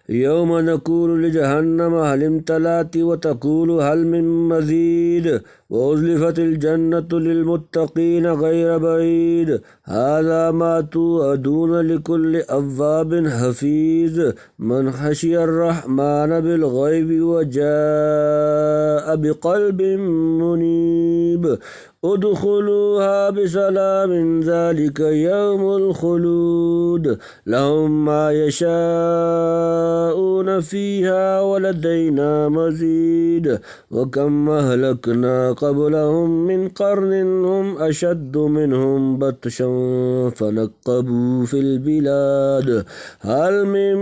يوم نقول لجهنم هل امتلأت وتقول هل من مزيد وأزلفت الجنة للمتقين غير بعيد هذا ما توعدون لكل أواب حفيظ من خشي الرحمن بالغيب وجاء بقلب منيب ادخلوها بسلام ذلك يوم الخلود لهم ما يشاءون فيها ولدينا مزيد وكم أهلكنا قبلهم من قرن هم أشد منهم بطشا فنقبوا في البلاد هل من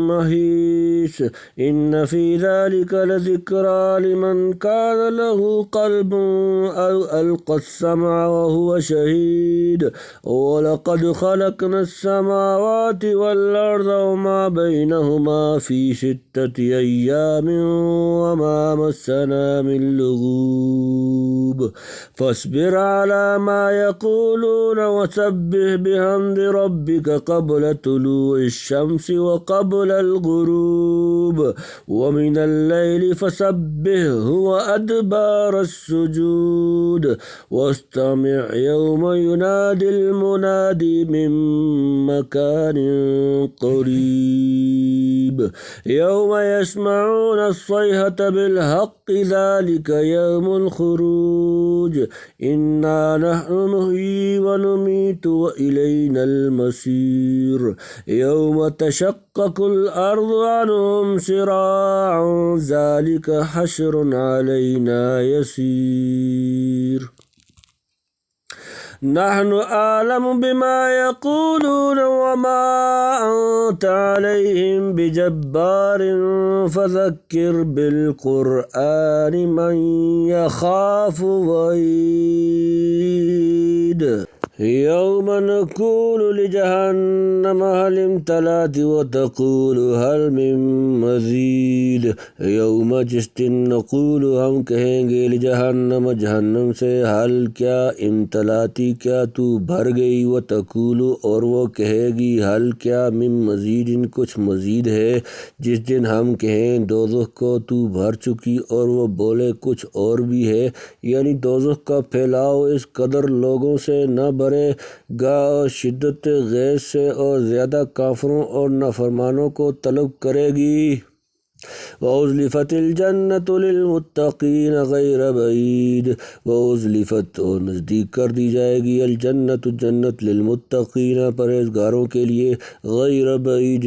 محيص إن في ذلك لذكرى لمن كان له قلب أو ألقى السمع وهو شهيد ولقد خلقنا السماوات والأرض وما بينهما في 6 أيام وما مسنا من لغوب فاصبر على ما يقولون وسبح بحمد ربك قبل طلوع الشمس وقبل الغروب ومن الليل فسبحه وأدبار السجود واستمع يوم ينادي المنادي من مكان قريب يوم يسمعون الصيحة بالحق ذلك يوم الخروج إنا نحن نحيي ونميت وإلينا المصير يوم تشقق الأرض عنهم سراعا ذلك حشر علينا يسير نحن أعلم بما يقولون وما أنت عليهم بجبار فذكر بالقرآن من يخاف وعيد يوم نقول لجهنم هل امتلأت وتقول هل من مزيد یوم جس دن نقول ہم کہیں گے لجہنم جہنم سے ہل کیا امتلاتی کیا تو بھر گئی وتقول اور وہ کہے گی ہل کیا من مزید کچھ مزید ہے جس دن ہم کہیں دوزخ کو تو بھر چکی اور وہ بولے کچھ اور بھی ہے یعنی دوزخ کا پھیلاؤ اس قدر لوگوں سے نہ بھرے گا اور شدت غیظ سے اور زیادہ کافروں اور نافرمانوں کو طلب کرے گی وَأُزْلِفَتِ الْجَنَّةُ لِلْمُتَّقِينَ غَيْرَ بَعِيدٍ وَأُزْلِفَتْ اور نزدیک کر دی جائے گی الجنت جنت للمتقین پرہیزگاروں کے لیے غیر بعید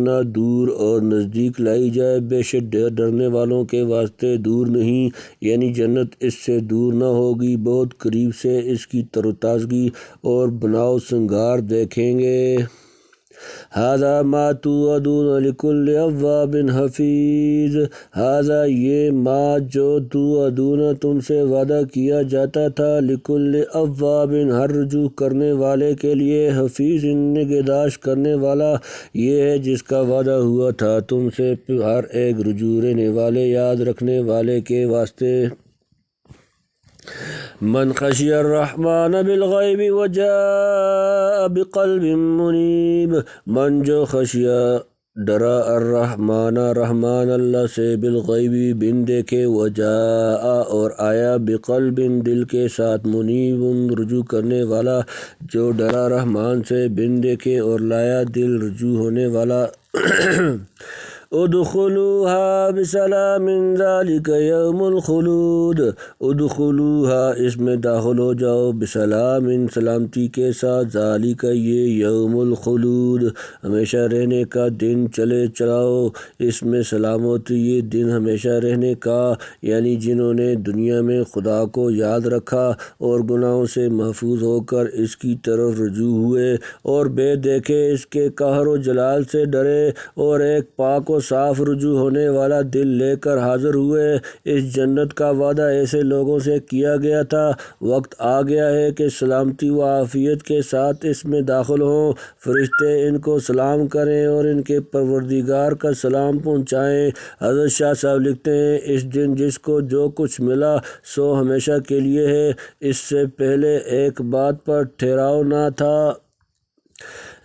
نہ دور اور نزدیک لائی جائے بے شک ڈرنے والوں کے واسطے دور نہیں یعنی جنت اس سے دور نہ ہوگی بہت قریب سے اس کی تر و تازگی اور بناؤ سنگار دیکھیں گے هذا ما توعدون لكل اواب حفیظ هذا یہ ما جو توعدون تم سے وعدہ کیا جاتا تھا لكل اواب ہر رجوع کرنے والے کے لیے حفیظ نگہداشت کرنے والا یہ ہے جس کا وعدہ ہوا تھا تم سے ہر ایک رجوع رہنے والے یاد رکھنے والے کے واسطے من خشی الرحمن بالغیب وجاء بقلب منیب من جو خشیہ ڈرا الرحمن رحمان اللہ سے بالغیب بن دیکھے وجاء اور آیا بقلب دل کے ساتھ منیب رجوع کرنے والا جو ڈرا رحمان سے بن دیکھے اور لایا دل رجوع ہونے والا ادخلوها بسلام ذلك یوم الخلود ادخلوها اس میں داخل ہو جاؤ بسلام سلامتی کے ساتھ ذالک یہ یوم الخلود ہمیشہ رہنے کا دن چلے چلاؤ اس میں سلامتی یہ دن ہمیشہ رہنے کا یعنی جنہوں نے دنیا میں خدا کو یاد رکھا اور گناہوں سے محفوظ ہو کر اس کی طرف رجوع ہوئے اور بے دیکھے اس کے قہر و جلال سے ڈرے اور ایک پاک و صاف رجوع ہونے والا دل لے کر حاضر ہوئے اس جنت کا وعدہ ایسے لوگوں سے کیا گیا تھا وقت آ گیا ہے کہ سلامتی و عافیت کے ساتھ اس میں داخل ہوں فرشتے ان کو سلام کریں اور ان کے پروردگار کا سلام پہنچائیں حضرت شاہ صاحب لکھتے ہیں اس دن جس کو جو کچھ ملا سو ہمیشہ کے لیے ہے اس سے پہلے ایک بات پر ٹھہراؤ نہ تھا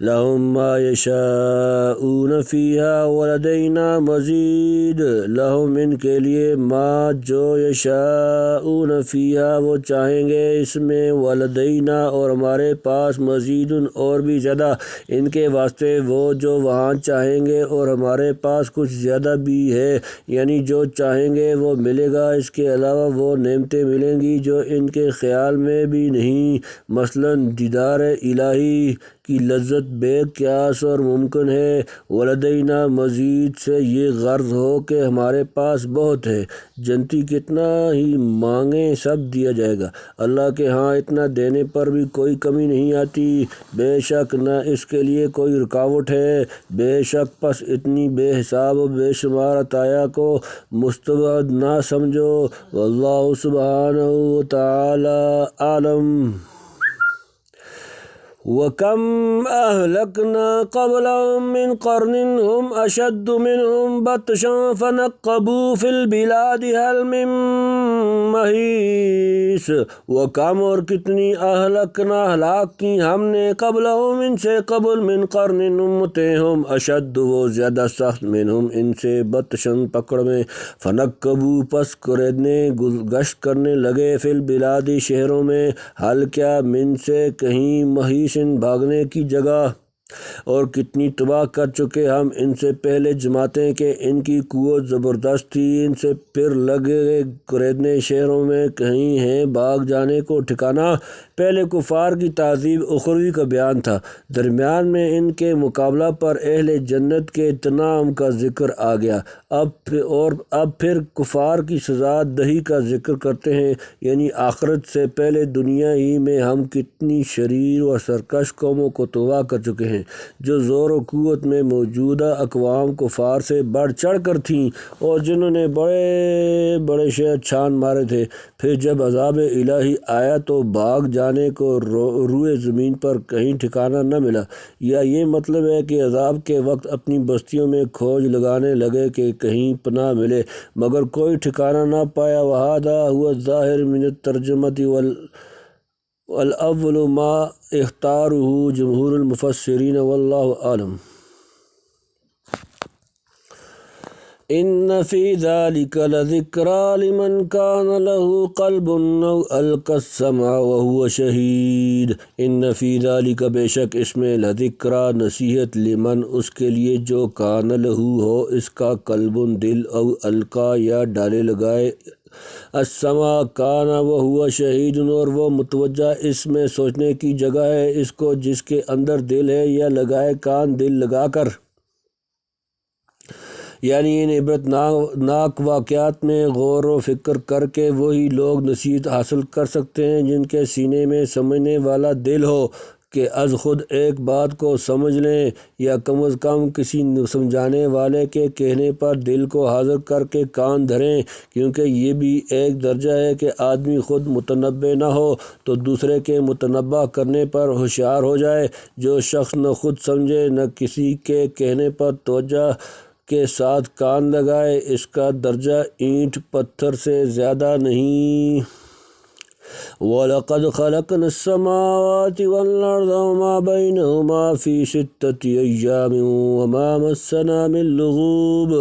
لہم ما یشاءون فیہا ولدینا مزید، لہم ان کے لیے ما جو یشاءون فیہا وہ چاہیں گے اس میں، ولدینا اور ہمارے پاس، مزید اور بھی زیادہ ان کے واسطے، وہ جو وہاں چاہیں گے اور ہمارے پاس کچھ زیادہ بھی ہے، یعنی جو چاہیں گے وہ ملے گا، اس کے علاوہ وہ نعمتیں ملیں گی جو ان کے خیال میں بھی نہیں، مثلاً دیدار الہی کی لذت بے قیاس اور ممکن ہے۔ ولدینا مزید سے یہ غرض ہو کہ ہمارے پاس بہت ہے، جنتی کتنا ہی مانگیں سب دیا جائے گا، اللہ کے ہاں اتنا دینے پر بھی کوئی کمی نہیں آتی، بے شک نہ اس کے لیے کوئی رکاوٹ ہے، بے شک پس اتنی بے حساب و بے شمار عطایا کو مستبعد نہ سمجھو، واللہ سبحانہ وتعالی عالم۔ وَكَمْ أَهْلَكْنَا قَبْلَهُمْ مِنْ قَرْنٍ هُمْ أَشَدُّ مِنْهُمْ بَطْشًا فَنَقَّبُوا فِي الْبِلَادِ هَلْ مِنْ مَحِيصٍ۔ وَكَمْ اور کتنی أَهْلَكْنَا ہلاک کی ہم نے قبلہم ان سے قبل، من قرن امتیں، ہم اشد وہ زیادہ سخت، منہم ان سے، بطشاً پکڑ میں، فنقبوا پس قریدنے گشت کرنے لگے، فی البلاد شہروں میں، حل کیا من سے کہیں، محیص بھاگنے کی جگہ، اور کتنی تباہ کر چکے ہم ان سے پہلے جماعتیں کہ ان کی قوت زبردست تھی، ان سے پھر لگے قریدنے شہروں میں، کہیں ہیں بھاگ جانے کو ٹھکانہ۔ پہلے کفار کی تعذیب اخروی کا بیان تھا، درمیان میں ان کے مقابلہ پر اہل جنت کے انعام کا ذکر آ گیا، اب پھر کفار کی سزا دہی کا ذکر کرتے ہیں، یعنی آخرت سے پہلے دنیا ہی میں ہم کتنی شریر و سرکش قوموں کو تباہ کر چکے ہیں، جو زور و قوت میں موجودہ اقوام کفار سے بڑھ چڑھ کر تھیں، اور جنہوں نے بڑے بڑے شہر چھان مارے تھے، پھر جب عذاب الہی آیا تو بھاگ جانے کو روئے زمین پر کہیں ٹھکانہ نہ ملا، یا یہ مطلب ہے کہ عذاب کے وقت اپنی بستیوں میں کھوج لگانے لگے کہ کہیں پناہ ملے، مگر کوئی ٹھکانہ نہ پایا۔ وَهَذَا هُوَ الظَّاهِرُ مِنَ التَّرْجَمَةِ وَالْأَوَّلُ مَا اخْتَارَهُ جمہور المفسرین واللہ عالم۔ إِنَّ فِي ذَلِكَ لَذِكْرَىٰ لِمَنْ كَانَ لَهُ قَلْبٌ أَوْ أَلْقَى السَّمْعَ وَهُوَ شَهِيدٌ۔ إِنَّ فِي ذَلِكَ بے شک اس میں، لَذِكْرَىٰ نصیحت، لمن اس کے لیے جو، کان لہو ہو اس کا، قلب دل، او القا یا ڈالے لگائے، السمع کان وہو شہید اور وہ متوجہ، اس میں سوچنے کی جگہ ہے اس کو جس کے اندر دل ہے، یا لگائے کان دل لگا کر، یعنی ان عبرت ناک واقعات میں غور و فکر کر کے وہی لوگ نصیحت حاصل کر سکتے ہیں جن کے سینے میں سمجھنے والا دل ہو، کہ از خود ایک بات کو سمجھ لیں، یا کم از کم کسی سمجھانے والے کے کہنے پر دل کو حاضر کر کے کان دھریں، کیونکہ یہ بھی ایک درجہ ہے کہ آدمی خود متنبہ نہ ہو تو دوسرے کے متنبہ کرنے پر ہوشیار ہو جائے۔ جو شخص نہ خود سمجھے نہ کسی کے کہنے پر توجہ کے ساتھ کان لگائے، اس کا درجہ اینٹ پتھر سے زیادہ نہیں۔ وَلَقَدْ خَلَقْنَا السَّمَاوَاتِ وَالْأَرْضَ وَمَا بَيْنَهُمَا فِي سِتَّةِ أَيَّامٍ وَمَا مَسَّنَا مِن لُغُوبٍ۔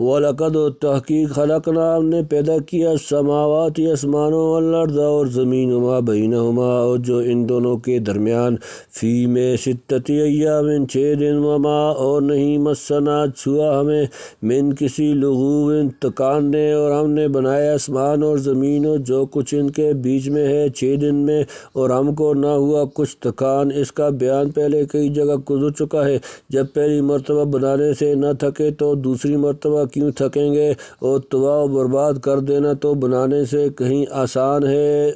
وَلَقَدْ تحقیق، خلقنا ہم نے پیدا کیا، السماوات آسمانوں، والارض اور زمین، وما بینہما اور جو ان دونوں کے درمیان، فی میں، ستۃ ایام 6 دن، وما اور نہیں، مسنا چھوا ہمیں، من کسی لغوب تکان نے، اور ہم نے بنایا آسمان اور زمین اور جو کچھ ان کے بیچ میں ہے 6 دن میں، اور ہم کو نہ ہوا کچھ تکان۔ اس کا بیان پہلے کئی جگہ گزر چکا ہے، جب پہلی مرتبہ بنانے سے نہ تھکے تو دوسری مرتبہ کیوں تھکیں گے، اور تباہ و برباد کر دینا تو بنانے سے کہیں آسان ہے۔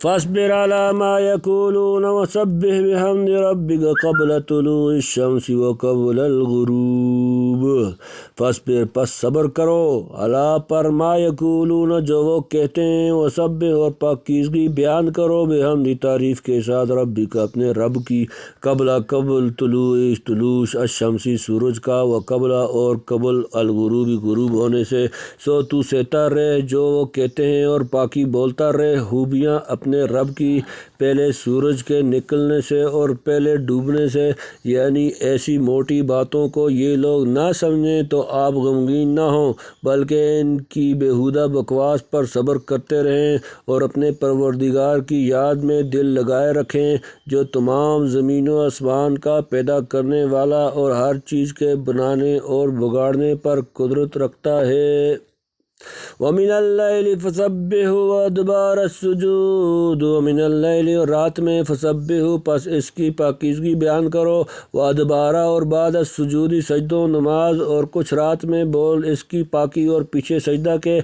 فاصبر على ما يقولون وسبح بحمد ربك قبل طلوع الشمس وقبل الغروب۔ فاصبر پس صبر کرو، علی پر، ما یقولون جو وہ کہتے ہیں، وسبح اور پاکیزگی بیان کرو، بحمد تعریف کے ساتھ، ربک اپنے رب کی، قبل طلوع الشمس سورج کا، وقبل اور قبل الغروب غروب ہونے سے، سو تو سہتا رہ جو وہ کہتے ہیں اور پاکی بولتا رہ خوبیاں اپنے رب کی، پہلے سورج کے نکلنے سے اور پہلے ڈوبنے سے، یعنی ایسی موٹی باتوں کو یہ لوگ نہ سمجھیں تو آپ غمگین نہ ہوں، بلکہ ان کی بیہودہ بکواس پر صبر کرتے رہیں اور اپنے پروردگار کی یاد میں دل لگائے رکھیں، جو تمام زمین و آسمان کا پیدا کرنے والا اور ہر چیز کے بنانے اور بگاڑنے پر قدرت رکھتا ہے۔ وَمِنَ اللَّيْلِ فَسَبِّحْهُ وَأَدْبَارَ السُّجُودِ، وَمِنَ اللَّيْلِ اور رات میں فَسَبِّحْهُ پس اس کی پاکیزگی بیان کرو، وَأَدْبَارَ اور بعد السُّجُودِ سجدوں نماز، اور کچھ رات میں بول اس کی پاکی اور پیچھے سجدہ کے،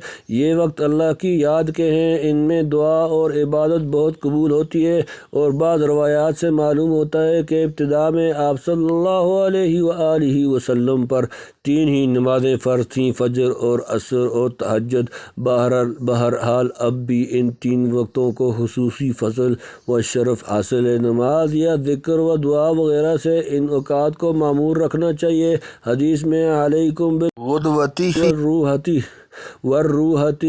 یہ وقت اللہ کی یاد کے ہیں، ان میں دعا اور عبادت بہت قبول ہوتی ہے۔ اور بعض روایات سے معلوم ہوتا ہے کہ ابتدا میں آپ صلی اللہ علیہ وآلہ وسلم پر 3 ہی نمازیں فرض تھیں، فجر اور عصر اور تہجد۔ بہرحال اب بھی ان 3 وقتوں کو خصوصی فضل و شرف حاصل ہے۔ نماز یا ذکر و دعا وغیرہ سے ان اوقات کو معمور رکھنا چاہیے۔ حدیث میں علیکم بالغدوۃ والروحۃ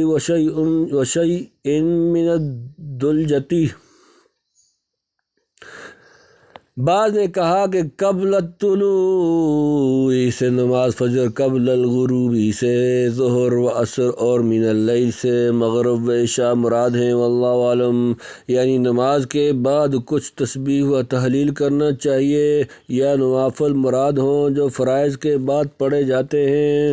وشیء من الدلجۃ، بعض نے کہا کہ قبل الطلوع سے نماز فجر، قبل الغروب سے ظہر و عصر، اور من اللیل سے مغرب و عشاء مراد ہیں، واللہ اعلم۔ یعنی نماز کے بعد کچھ تسبیح و تحلیل کرنا چاہیے، یا نوافل مراد ہوں جو فرائض کے بعد پڑھے جاتے ہیں۔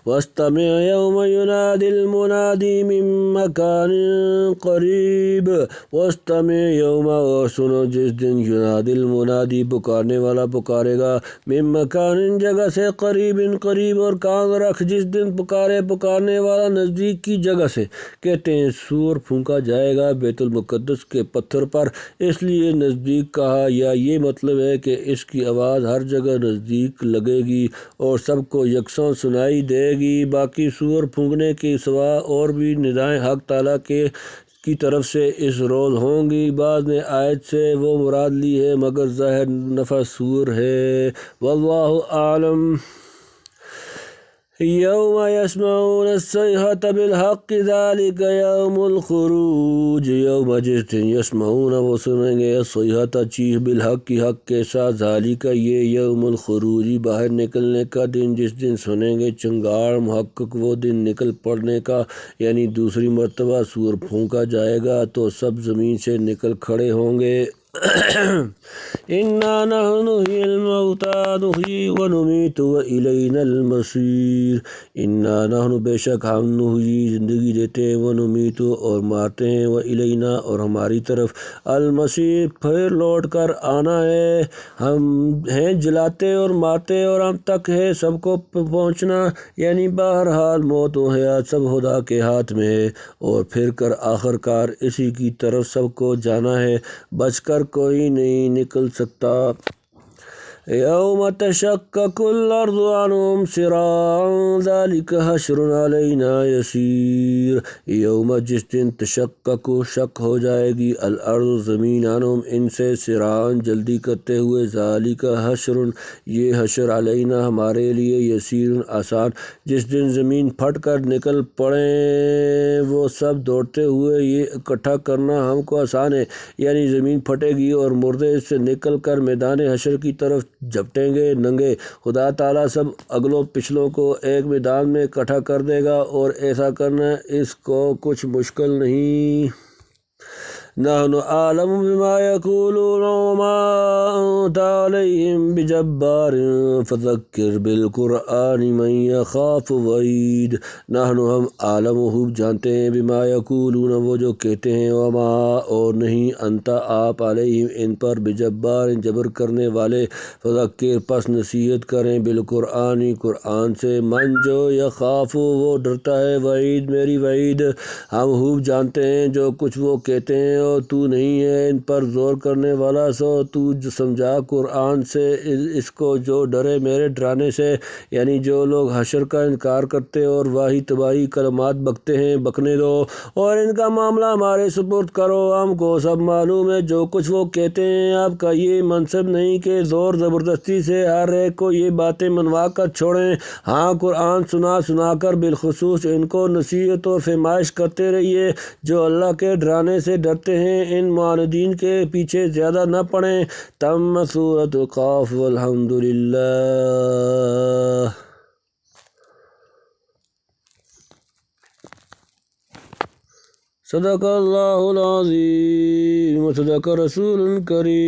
وَاسْتَمِعْ يَوْمَ يُنَادِ الْمُنَادِي مِن مَّكَانٍ قَرِيبٍ، وَاسْتَمِعْ یوم، اور سنو جس دن يُنَادِ الْمُنَادِی پکارنے والا پکارے گا، مِن مَّكَانٍ جگہ سے، قریب قریب، اور کان رکھ جس دن پکارنے والا نزدیک کی جگہ سے۔ کہتے ہیں سور پھونکا جائے گا بیت المقدس کے پتھر پر، اس لیے نزدیک کہا، یا یہ مطلب ہے کہ اس کی آواز ہر جگہ نزدیک لگے گی اور سب کو یکساں سنائی دے گی۔ باقی سور پھونکنے کے سوا اور بھی ندائیں حق تعالیٰ کی طرف سے اس روز ہوں گی۔ بعض نے آیت سے وہ مراد لی ہے، مگر ظاہر نفع سور ہے، واللہ اعلم۔ یوم یسمعون الصیحۃ بالحق ذلک یوم الخروج، یوم جس دن یسمعون وہ سنیں گے، الصیحۃ چیخ، بالحق کی حق کے ساتھ، ذالک یہ یوم الخروج باہر نکلنے کا دن، جس دن سنیں گے چنگاڑ، محقق وہ دن نکل پڑنے کا، یعنی دوسری مرتبہ سور پھونکا جائے گا تو سب زمین سے نکل کھڑے ہوں گے۔ اِنَّا نَحْنُ نُحْيِي الْمَوْتَىٰ نُحْيِي وَنُمِيتُ وَإِلَيْنَا الْمَصِيرُ، اِنَّا نَحْنُ بے شک ہم، نُحْيِي زندگی دیتے ہیں، وَنُمِيتُ اور مارتے ہیں، وَإِلَيْنَا اور ہماری طرف، الْمَصِيرُ پھر لوٹ کر آنا ہے، ہم ہیں جلاتے اور مارتے اور ہم تک ہے سب کو پہنچنا، یعنی بہرحال موت و حیات سب خدا کے ہاتھ میں ہے، اور پھر کر آخر کار اسی کی طرف سب کو جانا ہے، بچ کر کوئی نہیں نکل سکتا۔ یوم تشقق الارض عنهم سراعا ذلک حشر علینا یسیر، یوم جس دن تشقق شق ہو جائے گی، الارض زمین، عنہم ان سے، سراعا جلدی کرتے ہوئے، ذالک حشر یہ حشر، علینا ہمارے لیے، یسیر آسان، جس دن زمین پھٹ کر نکل پڑیں وہ سب دوڑتے ہوئے، یہ اکٹھا کرنا ہم کو آسان ہے، یعنی زمین پھٹے گی اور مردے اس سے نکل کر میدان حشر کی طرف جھپٹیں گے ننگے، خدا تعالیٰ سب اگلوں پچھلوں کو ایک میدان میں اکٹھا کر دے گا، اور ایسا کرنا اس کو کچھ مشکل نہیں۔ نحن اعلم بما یقولون وما انت علیہم بجبار فذکر بالقرآن من یخاف وعید، نحن ہم عالم و خوب جانتے ہیں، بما یقولون وہ جو کہتے ہیں، وما اور نہیں، انت آپ، علیہم ان پر، بجبار جبر کرنے والے، فذکر پس نصیحت کریں، بالقرآن قرآن سے، من جو یخاف وہ ڈرتا ہے، وعید میری وعید، ہم خوب جانتے ہیں جو کچھ وہ کہتے ہیں، اور تو نہیں ہے ان پر زور کرنے والا، سو تو سمجھا قرآن سے اس کو جو ڈرے میرے ڈرانے سے، یعنی جو لوگ حشر کا انکار کرتے اور واہی تباہی کلمات بکتے ہیں، بکنے دو، اور ان کا معاملہ ہمارے سپرد کرو، ہم کو سب معلوم ہے جو کچھ وہ کہتے ہیں، آپ کا یہ منصب نہیں کہ زور زبردستی سے ہر ایک کو یہ باتیں منوا کر چھوڑیں، ہاں قرآن سنا کر بالخصوص ان کو نصیحت اور فرمائش کرتے رہیے، جو اللہ کے ڈرانے سے ڈرتے کرتے ہیں ان معاندین کے پیچھے زیادہ نہ پڑیں۔ تم سورۃ قاف والحمدللہ۔ صدق اللہ العظیم و صدق رسول کریم۔